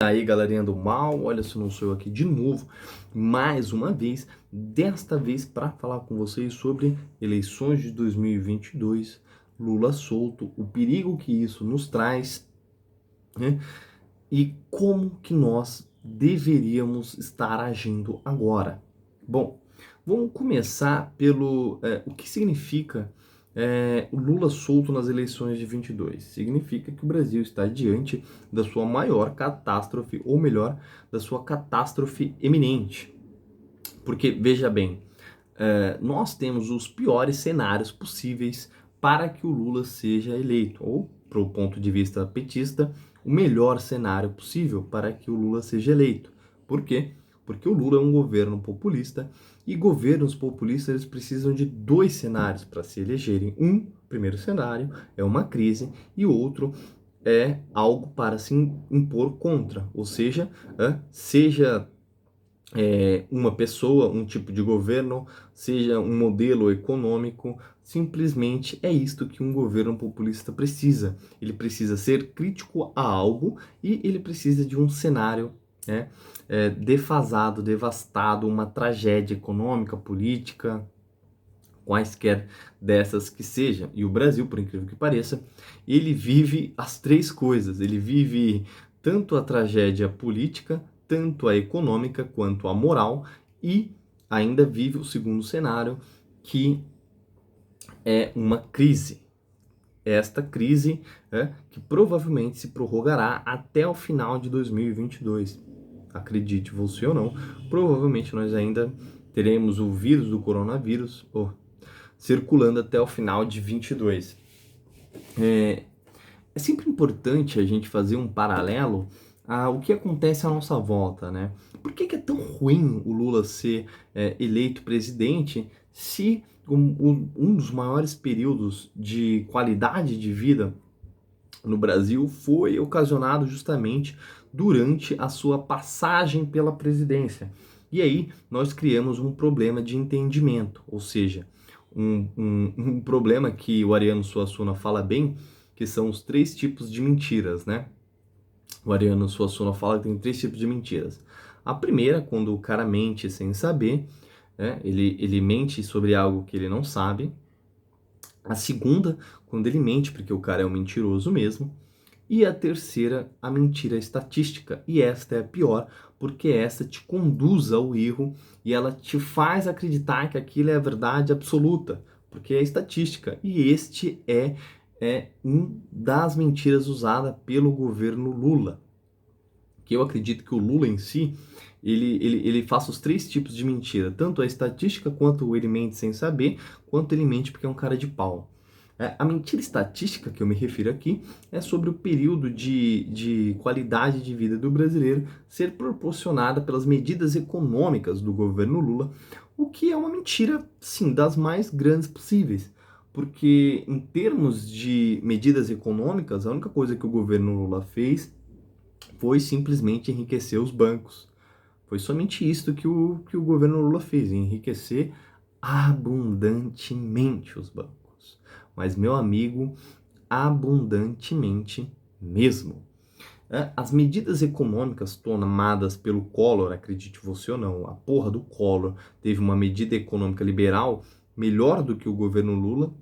Aí, galerinha do mal, olha se não sou eu aqui de novo, mais uma vez, desta vez para falar com vocês sobre eleições de 2022, Lula solto, o perigo que isso nos traz, né? E como que nós deveríamos estar agindo agora. Bom, vamos começar pelo o que significa o Lula solto nas eleições de 22. Significa que o Brasil está diante da sua maior catástrofe, ou melhor, da sua catástrofe eminente. Porque, veja bem, nós temos os piores cenários possíveis para que o Lula seja eleito, ou, para o ponto de vista petista, o melhor cenário possível para que o Lula seja eleito. Por quê? Porque o Lula é um governo populista e governos populistas eles precisam de dois cenários para se elegerem. Um, primeiro cenário, é uma crise e o outro é algo para se impor contra, ou seja, seja uma pessoa, um tipo de governo, seja um modelo econômico, simplesmente é isto que um governo populista precisa. Ele precisa ser crítico a algo e ele precisa de um cenário defasado, devastado, uma tragédia econômica, política, quaisquer dessas que sejam. E o Brasil, por incrível que pareça, ele vive as três coisas. Ele vive tanto a tragédia política, tanto a econômica quanto a moral e ainda vive o segundo cenário, que é uma crise. Esta crise que provavelmente se prorrogará até o final de 2022. Acredite você ou não, provavelmente nós ainda teremos o vírus do coronavírus circulando até o final de 22. É sempre importante a gente fazer um paralelo ao que acontece à nossa volta, né? Por que é tão ruim o Lula ser eleito presidente se um dos maiores períodos de qualidade de vida no Brasil foi ocasionado justamente durante a sua passagem pela presidência? E aí nós criamos um problema de entendimento, ou seja, um problema que o Ariano Suassuna fala bem, que são os três tipos de mentiras, né? O Ariano Suassuna fala que tem três tipos de mentiras. A primeira, quando o cara mente sem saber, ele mente sobre algo que ele não sabe. A segunda, quando ele mente porque o cara é um mentiroso mesmo. E a terceira, a mentira estatística. E esta é a pior, porque esta te conduz ao erro e ela te faz acreditar que aquilo é a verdade absoluta, porque é estatística. E este é um das mentiras usada pelo governo Lula. Que eu acredito que o Lula em si, ele faça os três tipos de mentira, tanto a estatística, quanto ele mente sem saber, quanto ele mente porque é um cara de pau. A mentira estatística que eu me refiro aqui é sobre o período de qualidade de vida do brasileiro ser proporcionada pelas medidas econômicas do governo Lula, o que é uma mentira, sim, das mais grandes possíveis. Porque em termos de medidas econômicas, a única coisa que o governo Lula fez foi simplesmente enriquecer os bancos. Foi somente isso que o governo Lula fez, enriquecer abundantemente os bancos. Mas, meu amigo, abundantemente mesmo. As medidas econômicas tomadas pelo Collor, acredite você ou não, a porra do Collor teve uma medida econômica liberal melhor do que o governo Lula,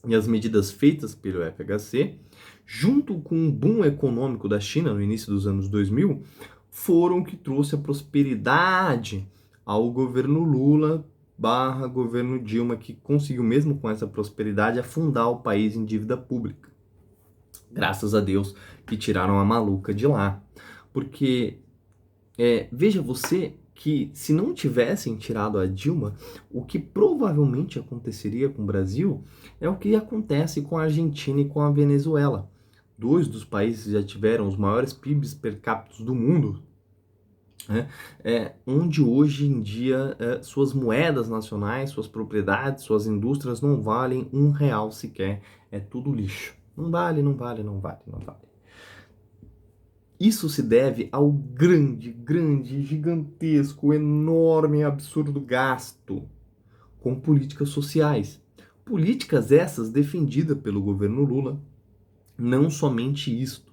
e as medidas feitas pelo FHC, junto com o boom econômico da China no início dos anos 2000, foram o que trouxe a prosperidade ao governo Lula barra governo Dilma, que conseguiu mesmo com essa prosperidade afundar o país em dívida pública. Graças a Deus que tiraram a maluca de lá. Porque veja você que se não tivessem tirado a Dilma, o que provavelmente aconteceria com o Brasil é o que acontece com a Argentina e com a Venezuela. Dois dos países já tiveram os maiores PIBs per capita do mundo, né? Onde hoje em dia suas moedas nacionais, suas propriedades, suas indústrias não valem R$ 1 sequer. É tudo lixo. Não vale, não vale, não vale, não vale. Isso se deve ao grande, gigantesco, enorme, absurdo gasto com políticas sociais. Políticas essas defendidas pelo governo Lula. Não somente isto.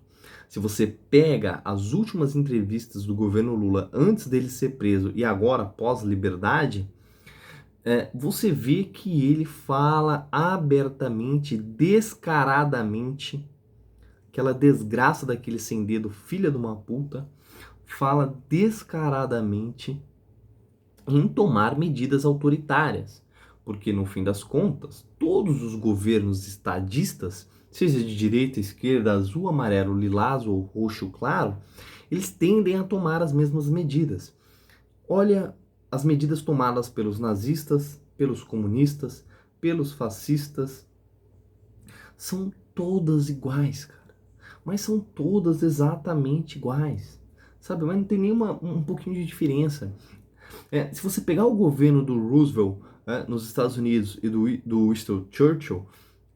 Se você pega as últimas entrevistas do governo Lula antes dele ser preso e agora pós-liberdade, você vê que ele fala abertamente, descaradamente, aquela desgraça daquele sem dedo, filha de uma puta, fala descaradamente em tomar medidas autoritárias. Porque, no fim das contas, todos os governos estadistas, seja de direita, esquerda, azul, amarelo, lilás ou roxo claro, eles tendem a tomar as mesmas medidas. Olha as medidas tomadas pelos nazistas, pelos comunistas, pelos fascistas. São todas iguais, cara. Mas são todas exatamente iguais. Sabe? Mas não tem nenhuma um pouquinho de diferença. Se você pegar o governo do Roosevelt nos Estados Unidos e do Winston Churchill,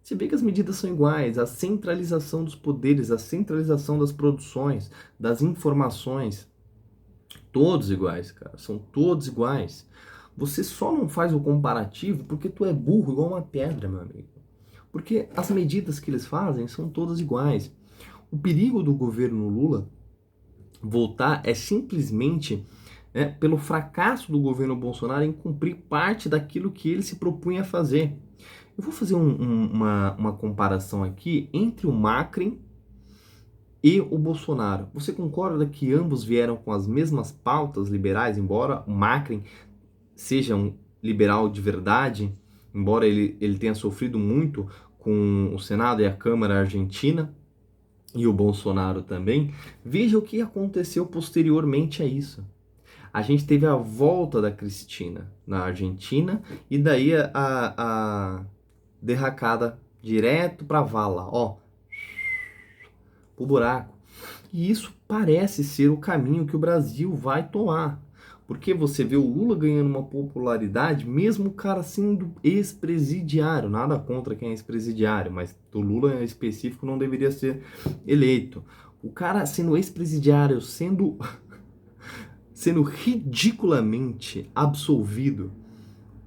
você vê que as medidas são iguais. A centralização dos poderes, a centralização das produções, das informações, todos iguais, cara. São todos iguais. Você só não faz o comparativo porque tu é burro igual uma pedra, meu amigo. Porque as medidas que eles fazem são todas iguais. O perigo do governo Lula voltar é simplesmente pelo fracasso do governo Bolsonaro em cumprir parte daquilo que ele se propunha a fazer. Eu vou fazer uma comparação aqui entre o Macri e o Bolsonaro. Você concorda que ambos vieram com as mesmas pautas liberais, embora o Macri seja um liberal de verdade, embora ele tenha sofrido muito com o Senado e a Câmara Argentina, e o Bolsonaro também? Veja o que aconteceu posteriormente a isso. A gente teve a volta da Cristina na Argentina e daí a derracada direto para a vala, ó, pro buraco. E isso parece ser o caminho que o Brasil vai tomar. Porque você vê o Lula ganhando uma popularidade, mesmo o cara sendo ex-presidiário. Nada contra quem é ex-presidiário, mas o Lula em específico não deveria ser eleito. O cara sendo ex-presidiário, sendo ridiculamente absolvido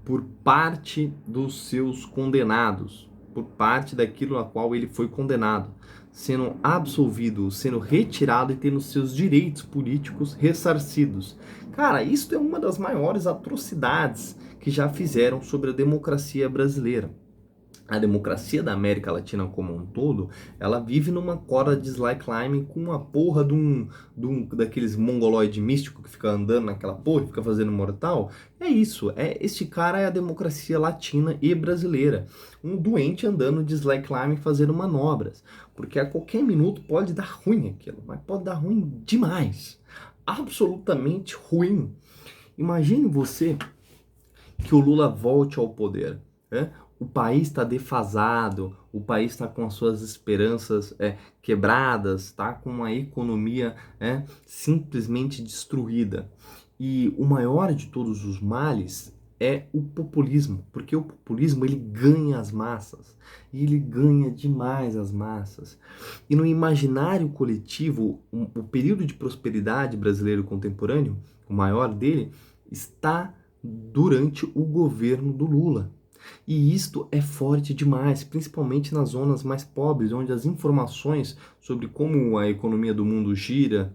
por parte dos seus condenados, por parte daquilo a qual ele foi condenado, sendo absolvido, sendo retirado e tendo seus direitos políticos ressarcidos. Cara, isso é uma das maiores atrocidades que já fizeram sobre a democracia brasileira. A democracia da América Latina como um todo, ela vive numa corda de slime com uma porra daqueles mongoloide místico que fica andando naquela porra, que fica fazendo mortal. É isso, este cara é a democracia latina e brasileira. Um doente andando de slime fazendo manobras. Porque a qualquer minuto pode dar ruim aquilo, mas pode dar ruim demais. Absolutamente ruim. Imagine você que o Lula volte ao poder, né? O país está defasado, o país está com as suas esperanças quebradas, está com uma economia simplesmente destruída. E o maior de todos os males é o populismo, porque o populismo ele ganha as massas, e ele ganha demais as massas. E no imaginário coletivo, o período de prosperidade brasileiro contemporâneo, o maior dele, está durante o governo do Lula. E isto é forte demais, principalmente nas zonas mais pobres, onde as informações sobre como a economia do mundo gira,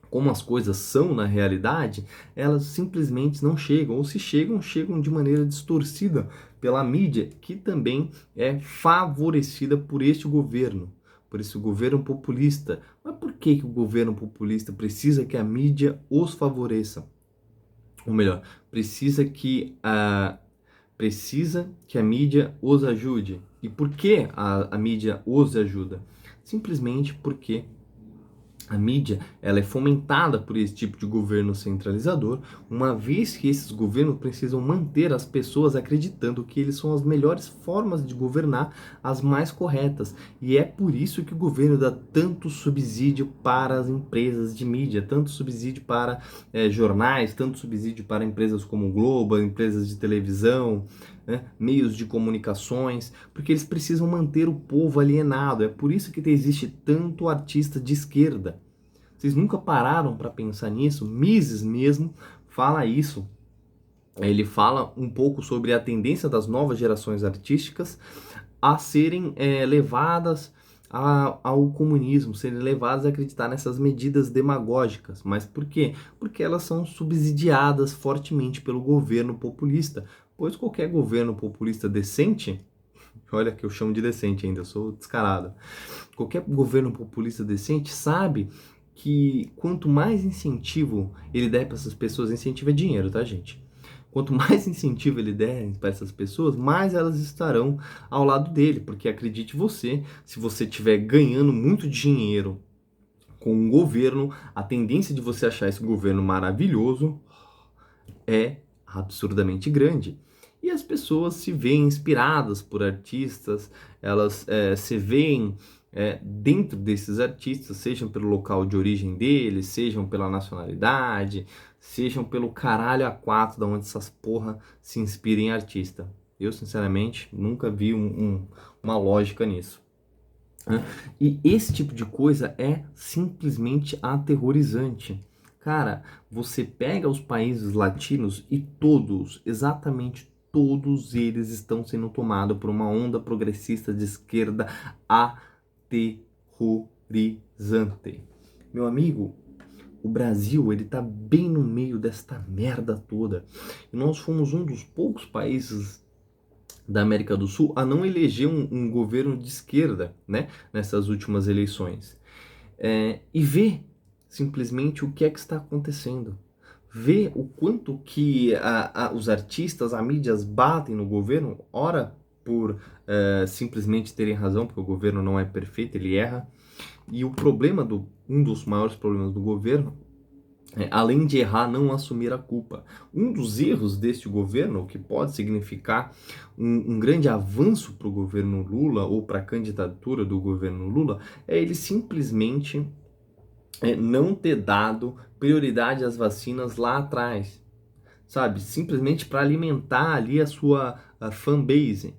como as coisas são na realidade, elas simplesmente não chegam, ou se chegam, chegam de maneira distorcida pela mídia, que também é favorecida por este governo, por esse governo populista. Mas por que o governo populista precisa que a mídia os favoreça? Ou melhor, precisa que a mídia os ajude. E por que a mídia os ajuda? Simplesmente porque a mídia ela é fomentada por esse tipo de governo centralizador, uma vez que esses governos precisam manter as pessoas acreditando que eles são as melhores formas de governar, as mais corretas. E é por isso que o governo dá tanto subsídio para as empresas de mídia, tanto subsídio para jornais, tanto subsídio para empresas como o Globo, empresas de televisão, meios de comunicações, porque eles precisam manter o povo alienado. É por isso que existe tanto artista de esquerda. Vocês nunca pararam para pensar nisso? Mises mesmo fala isso. Ele fala um pouco sobre a tendência das novas gerações artísticas a serem levadas ao comunismo, serem levados a acreditar nessas medidas demagógicas. Mas por quê? Porque elas são subsidiadas fortemente pelo governo populista, pois qualquer governo populista decente, olha que eu chamo de decente ainda, eu sou descarado, qualquer governo populista decente sabe que quanto mais incentivo ele der para essas pessoas, incentivo é dinheiro, tá, gente? Quanto mais incentivo ele der para essas pessoas, mais elas estarão ao lado dele, porque acredite você, se você estiver ganhando muito dinheiro com um governo, a tendência de você achar esse governo maravilhoso é absurdamente grande. E as pessoas se veem inspiradas por artistas, elas se veem dentro desses artistas, sejam pelo local de origem deles, sejam pela nacionalidade, sejam pelo caralho a quatro da onde essas porra se inspirem em artista. Eu, sinceramente, nunca vi uma lógica nisso. Né? E esse tipo de coisa é simplesmente aterrorizante. Cara, você pega os países latinos e todos, exatamente todos eles estão sendo tomados por uma onda progressista de esquerda aterrorizante. Meu amigo, o Brasil, ele tá bem no meio desta merda toda. E nós fomos um dos poucos países da América do Sul a não eleger um governo de esquerda, né, nessas últimas eleições. E ver simplesmente o que é que está acontecendo. Ver o quanto que os artistas, as mídias batem no governo, ora por simplesmente terem razão, porque o governo não é perfeito, ele erra. E o problema um dos maiores problemas do governo além de errar, não assumir a culpa. Um dos erros deste governo, que pode significar um grande avanço para o governo Lula ou para a candidatura do governo Lula, é ele simplesmente não ter dado prioridade às vacinas lá atrás, sabe? Simplesmente para alimentar ali a fanbase,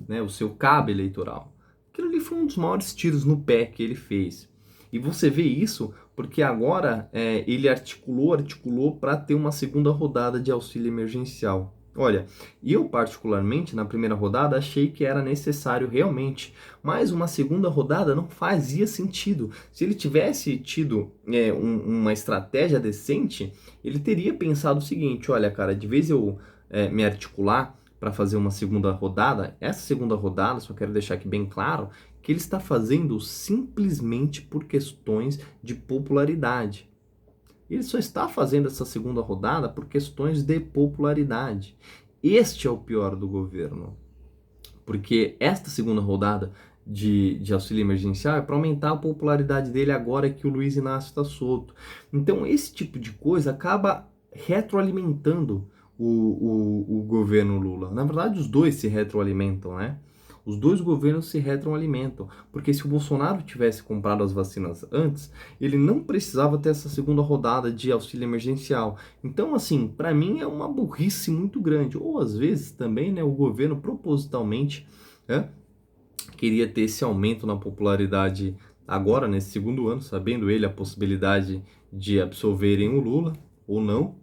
né? O seu cabo eleitoral. Aquilo ali foi um dos maiores tiros no pé que ele fez. E você vê isso porque agora ele articulou para ter uma segunda rodada de auxílio emergencial. Olha, eu particularmente na primeira rodada achei que era necessário realmente, mas uma segunda rodada não fazia sentido. Se ele tivesse tido uma estratégia decente, ele teria pensado o seguinte: olha, cara, de vez eu me articular para fazer uma segunda rodada, essa segunda rodada, só quero deixar aqui bem claro, que ele está fazendo simplesmente por questões de popularidade. Ele só está fazendo essa segunda rodada por questões de popularidade. Este é o pior do governo. Porque esta segunda rodada de auxílio emergencial é para aumentar a popularidade dele agora que o Luiz Inácio está solto. Então esse tipo de coisa acaba retroalimentando o governo Lula. Na verdade, os dois se retroalimentam, né? Os dois governos se retroalimentam, porque se o Bolsonaro tivesse comprado as vacinas antes, ele não precisava ter essa segunda rodada de auxílio emergencial. Então, assim, para mim é uma burrice muito grande. Ou às vezes também, né, o governo propositalmente, né, queria ter esse aumento na popularidade agora, nesse segundo ano, sabendo ele a possibilidade de absolverem o Lula ou não,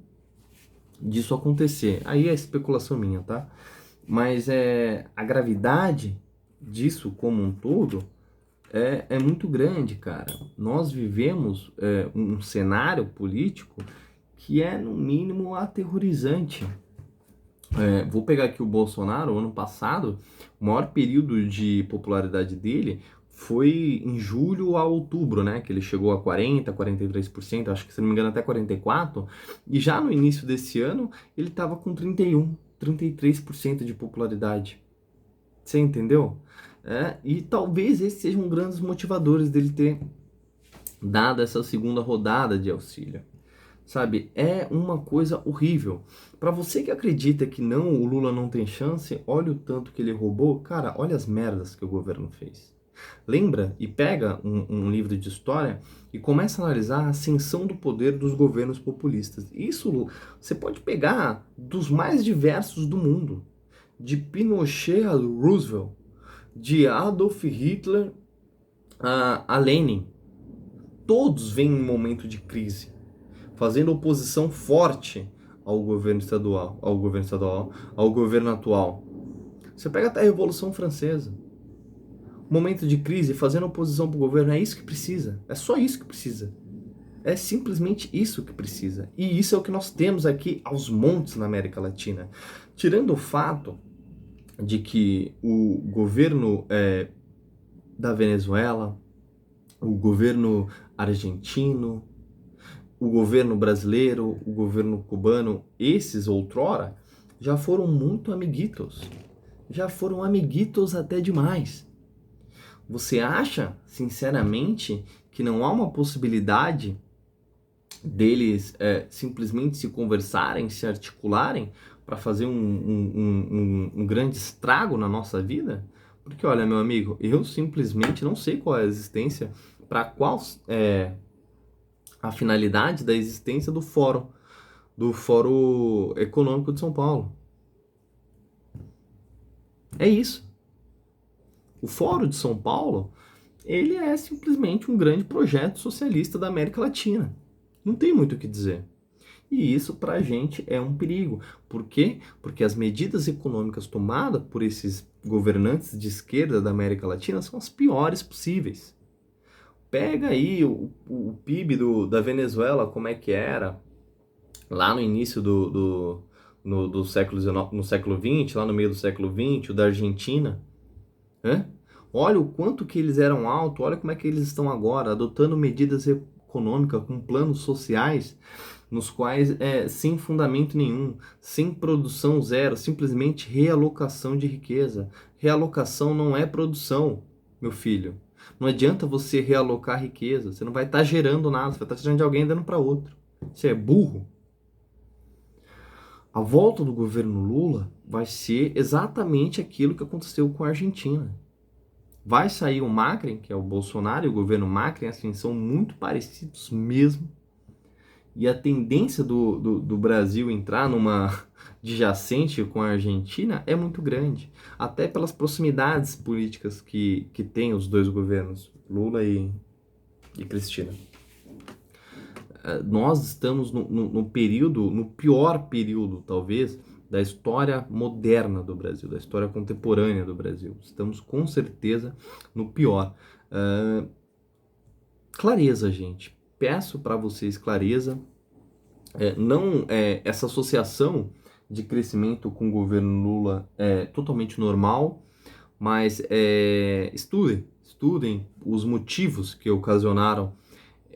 disso acontecer. Aí é especulação minha, tá? Mas a gravidade disso como um todo é muito grande, cara. Nós vivemos um cenário político que é, no mínimo, aterrorizante. Vou pegar aqui o Bolsonaro, ano passado, o maior período de popularidade dele foi em julho a outubro, né? Que ele chegou a 40, 43%, acho que se não me engano até 44%. E já no início desse ano, ele estava com 31, 33% de popularidade. Você entendeu? E talvez esses sejam um grandes motivadores dele ter dado essa segunda rodada de auxílio. Sabe, é uma coisa horrível. Para você que acredita que não, o Lula não tem chance, olha o tanto que ele roubou. Cara, olha as merdas que o governo fez. Lembra e pega um livro de história e começa a analisar a ascensão do poder dos governos populistas. Isso você pode pegar dos mais diversos do mundo. De Pinochet a Roosevelt, de Adolf Hitler a Lenin. Todos vêm em um momento de crise, fazendo oposição forte ao governo estadual, ao governo atual. Você pega até a Revolução Francesa. momento de crise, fazendo oposição para o governo, é isso que precisa. É só isso que precisa. É simplesmente isso que precisa. E isso é o que nós temos aqui aos montes na América Latina. Tirando o fato de que o governo da Venezuela, o governo argentino, o governo brasileiro, o governo cubano, esses outrora, já foram muito amiguitos. Já foram amiguitos até demais. Você acha, sinceramente, que não há uma possibilidade deles simplesmente se conversarem, se articularem para fazer um grande estrago na nossa vida? Porque, olha, meu amigo, eu simplesmente não sei qual é a existência, para qual a finalidade da existência do Fórum Econômico de São Paulo. É isso. O Fórum de São Paulo, ele é simplesmente um grande projeto socialista da América Latina. Não tem muito o que dizer. E isso para a gente é um perigo. Por quê? Porque as medidas econômicas tomadas por esses governantes de esquerda da América Latina são as piores possíveis. Pega aí o PIB da Venezuela, como é que era, lá no início do século XIX, no século XX, lá no meio do século XX, o da Argentina. Né? Olha o quanto que eles eram altos, olha como é que eles estão agora, adotando medidas econômicas com planos sociais nos quais sem fundamento nenhum, sem produção zero, simplesmente realocação de riqueza. Realocação não é produção, meu filho. Não adianta você realocar riqueza, você não vai estar gerando nada, você vai estar tirando de alguém e dando para outro. Você é burro. A volta do governo Lula vai ser exatamente aquilo que aconteceu com a Argentina. Vai sair o Macri, que é o Bolsonaro, e o governo Macri, assim, são muito parecidos mesmo. E a tendência do Brasil entrar numa adjacente com a Argentina é muito grande. Até pelas proximidades políticas que tem os dois governos, Lula e Cristina. Nós estamos no período, no pior período, talvez, da história moderna do Brasil, da história contemporânea do Brasil. Estamos com certeza no pior. Clareza, gente. Peço para vocês clareza. Essa associação de crescimento com o governo Lula é totalmente normal, mas estudem os motivos que ocasionaram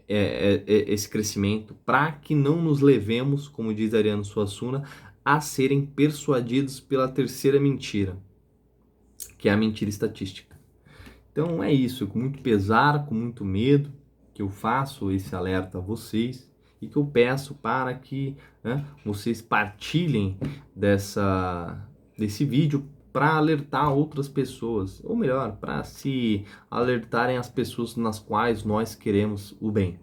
esse crescimento, para que não nos levemos, como diz Ariano Suassuna, a serem persuadidos pela terceira mentira, que é a mentira estatística. Então é isso, com muito pesar, com muito medo, que eu faço esse alerta a vocês e que eu peço para que vocês partilhem desse vídeo para alertar outras pessoas, ou melhor, para se alertarem as pessoas nas quais nós queremos o bem.